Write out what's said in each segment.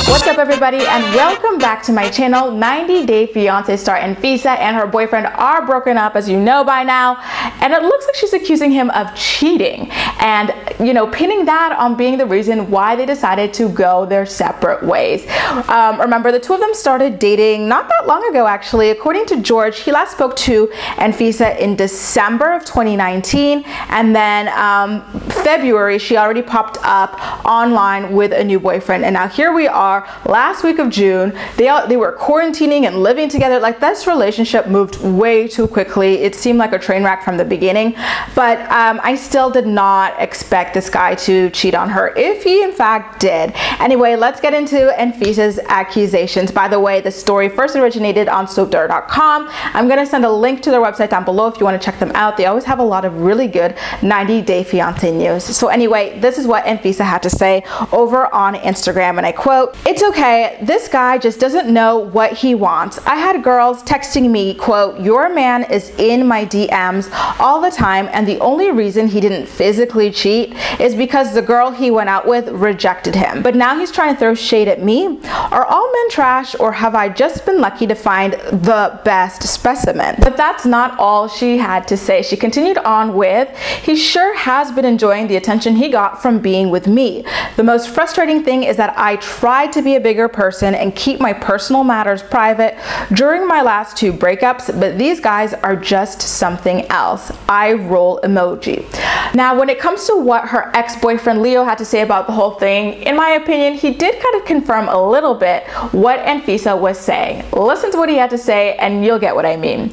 What's up everybody, and welcome back to my channel. 90 Day Fiance star Anfisa and her boyfriend are broken up, as you know by now, and it looks like she's accusing him of cheating and, you know, pinning that on being the reason why they decided to go their separate ways. Remember, the two of them started dating not that long ago actually. According to George, he last spoke to Anfisa in December of 2019, and then February she already popped up online with a new boyfriend, and now here we are last week of June. They were quarantining and living together. Like, this relationship moved way too quickly. It seemed like a train wreck from the beginning, but I still did not expect this guy to cheat on her, if he in fact did. Anyway, let's get into Anfisa's accusations. By the way, the story first originated on soapdirt.com. I'm gonna send a link to their website down below if you want to check them out. They always have a lot of really good 90 Day Fiance news. So anyway, this is what Anfisa had to say over on Instagram, and I quote, "It's okay, this guy just doesn't know what he wants. I had girls texting me, quote, 'Your man is in my DMs all the time, and the only reason he didn't physically cheat is because the girl he went out with rejected him. But now he's trying to throw shade at me. Are all men trash, or have I just been lucky to find the best specimen?'" But that's not all she had to say. She continued on with, "He sure has been enjoying the attention he got from being with me. The most frustrating thing is that I tried to be a bigger person and keep my personal matters private during my last two breakups, but these guys are just something else. Eye roll emoji." Now, when it comes to what her ex-boyfriend Leo had to say about the whole thing, in my opinion, he did kind of confirm a little bit what Anfisa was saying. Listen to what he had to say and you'll get what I mean.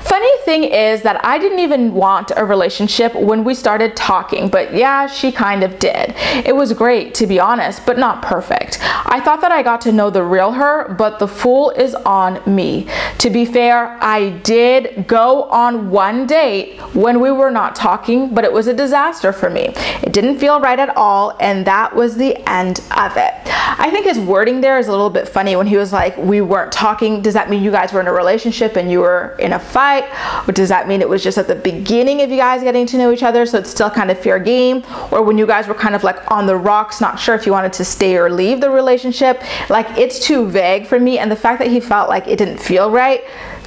"Funny thing is that I didn't even want a relationship when we started talking, but yeah, she kind of did. It was great, to be honest, but not perfect. I thought that I got to know the real her, but the fool is on me. To be fair, I did go on one date when we were not talking, but it was a disaster for me. It didn't feel right at all, and that was the end of it." I think his wording there is a little bit funny when he was like, "We weren't talking." Does that mean you guys were in a relationship and you were in a fight? Or does that mean it was just at the beginning of you guys getting to know each other, so it's still kind of fair game? Or when you guys were kind of like on the rocks, not sure if you wanted to stay or leave the relationship? Like, it's too vague for me, and the fact that he felt like it didn't feel right,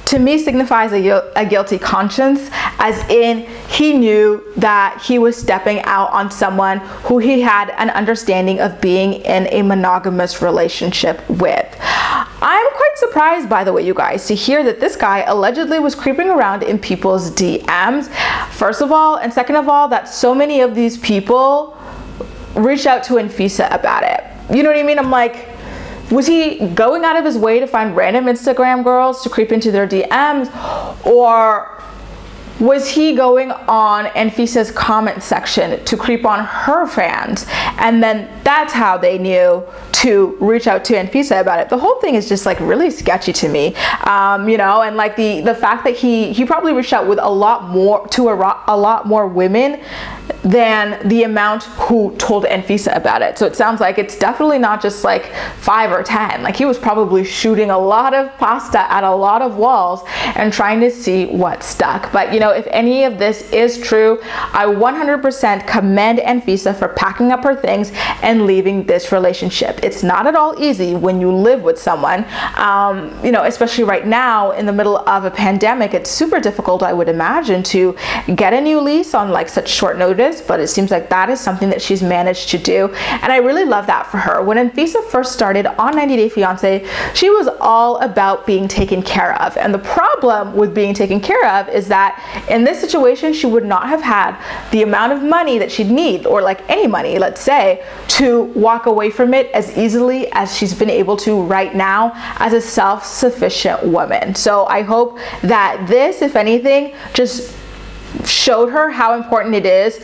to me, signifies a guilty conscience, as in he knew that he was stepping out on someone who he had an understanding of being in a monogamous relationship with. I'm quite surprised, by the way, you guys, to hear that this guy allegedly was creeping around in people's DMs, first of all, and second of all, that so many of these people reached out to Anfisa about it. You know what I mean? I'm like, was he going out of his way to find random Instagram girls to creep into their DMs, or was he going on Anfisa's comment section to creep on her fans, and then that's how they knew to reach out to Anfisa about it? The whole thing is just like really sketchy to me, you know, and like the fact that he probably reached out with a lot more women than the amount who told Anfisa about it. So it sounds like it's definitely not just like 5 or 10. Like, he was probably shooting a lot of pasta at a lot of walls and trying to see what stuck. But you know, if any of this is true, I 100% commend Anfisa for packing up her things and leaving this relationship. It's not at all easy when you live with someone, you know, especially right now in the middle of a pandemic. It's super difficult, I would imagine, to get a new lease on like such short notice, but it seems like that is something that she's managed to do, and I really love that for her. When Anfisa first started on 90 Day Fiance, she was all about being taken care of, and the problem with being taken care of is that in this situation she would not have had the amount of money that she'd need, or like any money, let's say, to walk away from it as easily as she's been able to right now as a self-sufficient woman. So I hope that this, if anything, just showed her how important it is,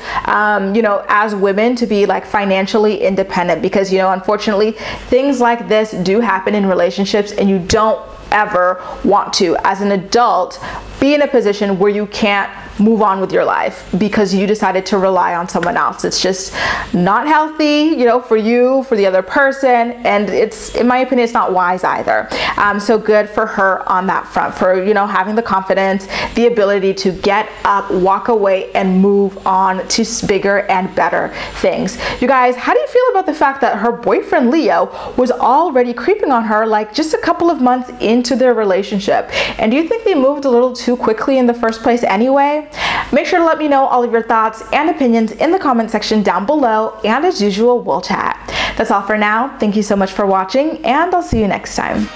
you know, as women to be like financially independent, because, you know, unfortunately things like this do happen in relationships, and you don't ever want to, as an adult, be in a position where you can't move on with your life because you decided to rely on someone else. It's just not healthy, you know, for you, for the other person, and it's, in my opinion, it's not wise either. So good for her on that front, for, you know, having the confidence, the ability to get up, walk away, and move on to bigger and better things. You guys, how do you feel about the fact that her boyfriend Leo was already creeping on her like just a couple of months into their relationship? And do you think they moved a little too quickly in the first place anyway? Make sure to let me know all of your thoughts and opinions in the comment section down below, and as usual, we'll chat. That's all for now. Thank you so much for watching, and I'll see you next time.